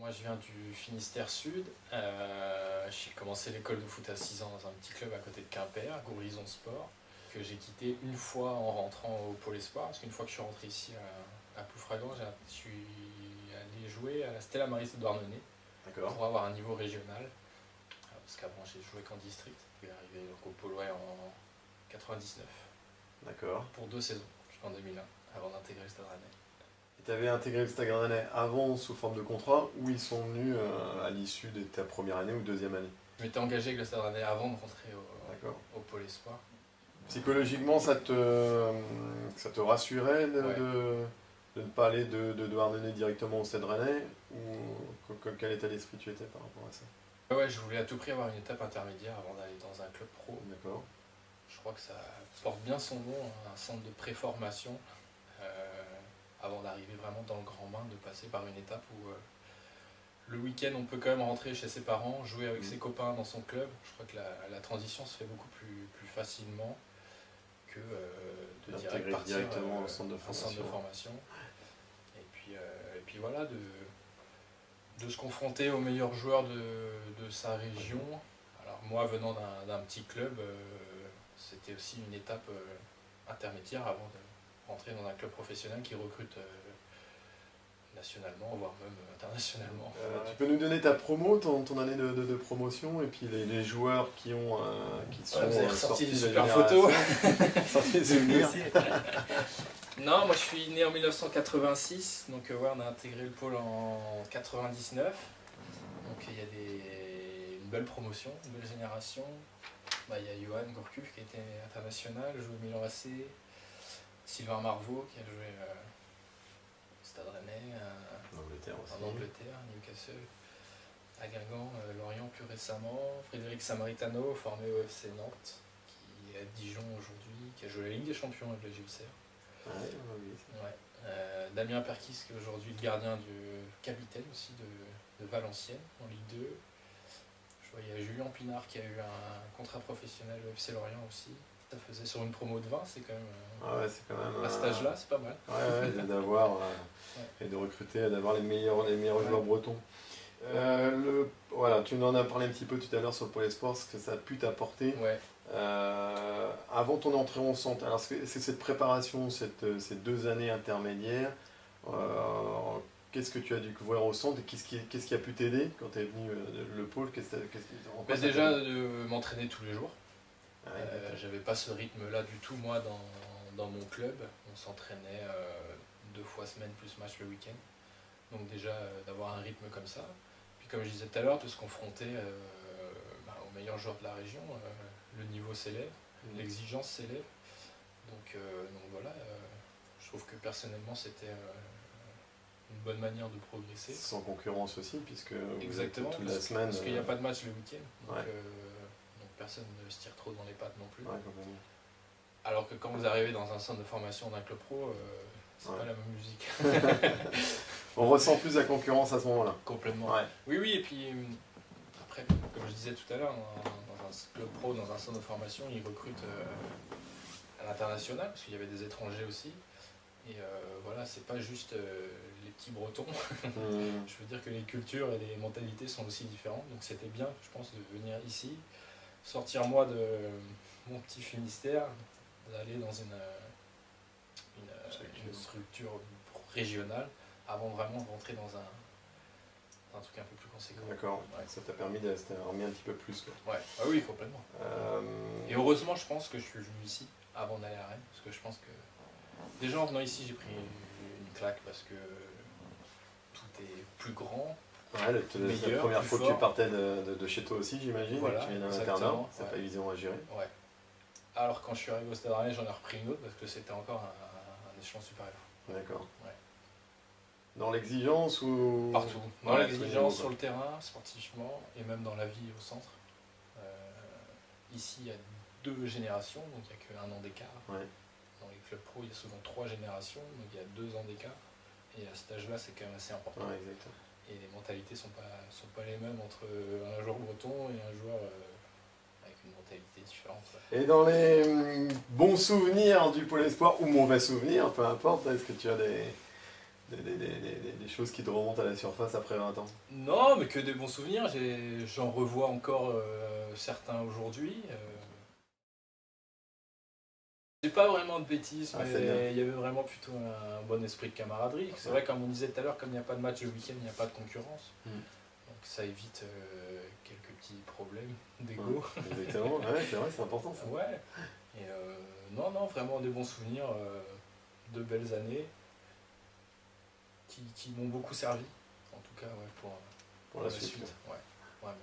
Moi je viens du Finistère Sud, j'ai commencé l'école de foot à 6 ans dans un petit club à côté de Quimper, Horizon Sport, que j'ai quitté une fois en rentrant au Pôle Espoir, parce qu'une fois que je suis rentré ici à Ploufragan, je suis allé jouer à la Stella Maris de Douarnenez pour avoir un niveau régional, parce qu'avant j'ai joué qu'en district, je suis arrivé donc, au Pôle Ouest en 99, pour 2 saisons, jusqu'en 2001, avant d'intégrer le Stade Rennais. Tu avais intégré le Stade Rennais avant sous forme de contrat ou ils sont venus à l'issue de ta première année ou deuxième année? Je m'étais engagé avec le Stade Rennais avant de rentrer au Pôle Espoir. Psychologiquement, ça te rassurait de ne pas aller de Douarnenez directement au Stade Rennais ou quel état d'esprit tu étais par rapport à ça? Ouais, je voulais à tout prix avoir une étape intermédiaire avant d'aller dans un club pro. D'accord. Je crois que ça porte bien son nom, un centre de préformation. Avant d'arriver vraiment dans le grand bain, de passer par une étape où le week-end on peut quand même rentrer chez ses parents, jouer avec ses copains dans son club. Je crois que la transition se fait beaucoup plus facilement que de direct partir directement au centre de formation. Et puis voilà, de se confronter aux meilleurs joueurs de sa région. Alors moi venant d'un petit club, c'était aussi une étape intermédiaire avant de rentrer dans un club professionnel qui recrute nationalement, voire même internationalement. Tu peux nous donner ta promo, ton année de promotion, et puis les joueurs qui sont vous avez ressorti des de super la photos. sortis des souvenirs. Non, moi je suis né en 1986, donc on a intégré le pôle en 99. Donc il y a une belle promotion, une belle génération. Il y a Johan Gourcuff qui a été international, joué au Milan AC. Sylvain Marvaux qui a joué au Stade Rennais, en Angleterre, Newcastle, à Guingamp, Lorient plus récemment, Frédéric Samaritano formé au FC Nantes, qui est à Dijon aujourd'hui, qui a joué la Ligue des Champions avec le JOCR. Damien Perkis qui est aujourd'hui le gardien du capitaine aussi de Valenciennes en Ligue 2. Il y a Julien Pinard qui a eu un contrat professionnel au FC Lorient aussi. Ça faisait sur une promo de 20, c'est quand même. C'est quand même à cet âge-là, c'est pas mal. D'avoir et de recruter, d'avoir les meilleurs joueurs bretons. Tu nous en as parlé un petit peu tout à l'heure sur le Pôle Espoir, ce que ça a pu t'apporter. Avant ton entrée en centre, alors c'est cette préparation, ces 2 années intermédiaires, qu'est-ce que tu as découvert au centre et qu'est-ce qui a pu t'aider quand tu es venu le pôle? Déjà de m'entraîner tous les jours. J'avais pas ce rythme-là du tout, moi, dans mon club. On s'entraînait 2 fois semaine plus match le week-end. Donc déjà, d'avoir un rythme comme ça. Puis comme je disais tout à l'heure, de se confronter aux meilleurs joueurs de la région. Le niveau s'élève, l'exigence s'élève. Donc voilà, je trouve que personnellement, c'était une bonne manière de progresser. Sans concurrence aussi, puisque exactement, toute la semaine... Parce qu'il n'y a pas de match le week-end. Donc personne ne se tire trop dans les pattes non plus. Alors que quand vous arrivez dans un centre de formation d'un club pro, c'est pas la même musique. On ressent plus la concurrence à ce moment-là. Complètement. Oui, et puis après, comme je disais tout à l'heure, dans un club pro, dans un centre de formation, ils recrutent à l'international, parce qu'il y avait des étrangers aussi. Et voilà, c'est pas juste les petits bretons. Je veux dire que les cultures et les mentalités sont aussi différentes. Donc c'était bien, je pense, de venir ici, sortir moi de mon petit Finistère, d'aller dans une structure régionale avant vraiment de rentrer dans un truc un peu plus conséquent. D'accord, ça t'a permis de remis un petit peu plus. Oui, complètement. Et heureusement, je pense que je suis venu ici avant d'aller à Rennes, parce que je pense que déjà en venant ici, j'ai pris une claque parce que tout est plus grand. C'est la première fois que tu partais de chez toi aussi, j'imagine, et que tu viens d'un internat, c'est pas évident à gérer. Alors quand je suis arrivé au Stade Rennais, j'en ai repris une autre parce que c'était encore un échelon supérieur. D'accord. Dans l'exigence ou... Partout. Dans l'exigence, sur le terrain, sportivement, et même dans la vie au centre. Ici, il y a 2 générations, donc il n'y a qu'un an d'écart. Dans les clubs pro, il y a souvent 3 générations, donc il y a 2 ans d'écart. Et à cet âge-là, c'est quand même assez important. Et les mentalités sont pas les mêmes entre un joueur breton et un joueur avec une mentalité différente. Et dans les bons souvenirs du Pôle Espoir, ou mauvais souvenirs, peu importe, est-ce que tu as des choses qui te remontent à la surface après 20 ans? Non, mais que des bons souvenirs. J'en revois encore certains aujourd'hui. J'ai pas vraiment de bêtises, mais il y avait vraiment plutôt un bon esprit de camaraderie. C'est vrai, comme on disait tout à l'heure, comme il n'y a pas de match le week-end, il n'y a pas de concurrence. Donc ça évite quelques petits problèmes d'ego. Exactement, ouais, c'est vrai, c'est important ça. Ouais. Et non, vraiment des bons souvenirs, de belles années qui m'ont beaucoup servi, en tout cas pour la suite. Ouais, vraiment.